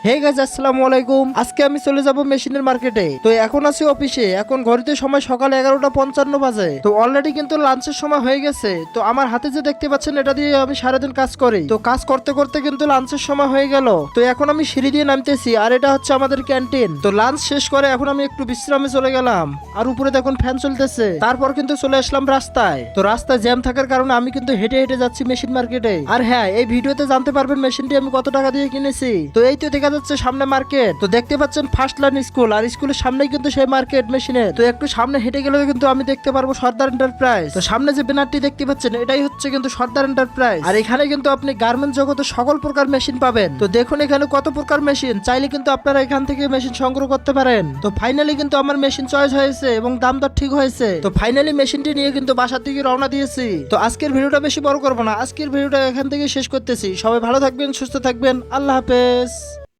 Hey guys, আসসালামু আলাইকুম। আজকে আমি চলে যাব মেশিনের মার্কেটে। তো এখন আছি অফিসে। এখন ঘড়িতে সময় সকাল 11:55 বাজে। তো অলরেডি কিন্তু লাঞ্চের সময় হয়ে গেছে। তো আমার হাতে যে দেখতে পাচ্ছেন, এটা দিয়ে আমি সারাদিন কাজ করি। তো কাজ করতে করতে কিন্তু লাঞ্চের সময় হয়ে গেল। তো এখন আমি সিঁড়ি দিয়ে নামতেছি, আর এটা হচ্ছে আমাদের ক্যান্টিন। তো লাঞ্চ শেষ করে এখন আমি একটু বিশ্রামে চলে গেলাম। আর উপরে দেখুন ফ্যান চলতেছে। তারপর কিন্তু চলে আসলাম রাস্তায়। তো রাস্তায় জ্যাম থাকার কারণে আমি কিন্তু হেঁটে হেঁটে যাচ্ছি মেশিন মার্কেটে। আর হ্যাঁ, এই ভিডিওতে জানতে পারবেন মেশিনটি আমি কত টাকা দিয়ে কিনেছি। তো এই তো দেখা যাচ্ছে সামনে মার্কেট। তো দেখতে পাচ্ছেন ফার্স্ট লাইন স্কুল, আর স্কুলের সামনেই কিন্তু সেই মার্কেট মেশিনের। তো একটু সামনে হেঁটে গেলে কিন্তু আমি দেখতে পারবো সর্দার এন্টারপ্রাইজ। তো সামনে যে ব্যানারটি দেখতে পাচ্ছেন, এটাই হচ্ছে কিন্তু সর্দার এন্টারপ্রাইজ। আর এখানে কিন্তু আপনি গার্মেন্টস জগতে সকল প্রকার মেশিন পাবেন। তো দেখুন এখানে কত প্রকার মেশিন, চাইলে কিন্তু আপনারা এখান থেকে মেশিন সংগ্রহ করতে পারেন। তো ফাইনালি কিন্তু আমার মেশিন চয়েস হয়েছে এবং দাম দর ঠিক হয়েছে। তো ফাইনালি মেশিনটি নিয়ে কিন্তু বাসার দিকে রওনা দিয়েছি। তো আজকের ভিডিওটা বেশি বড় করবো না, আজকের ভিডিওটা এখান থেকে শেষ করতেছি। সবাই ভালো থাকবেন, সুস্থ থাকবেন, আল্লাহ হাফেজ।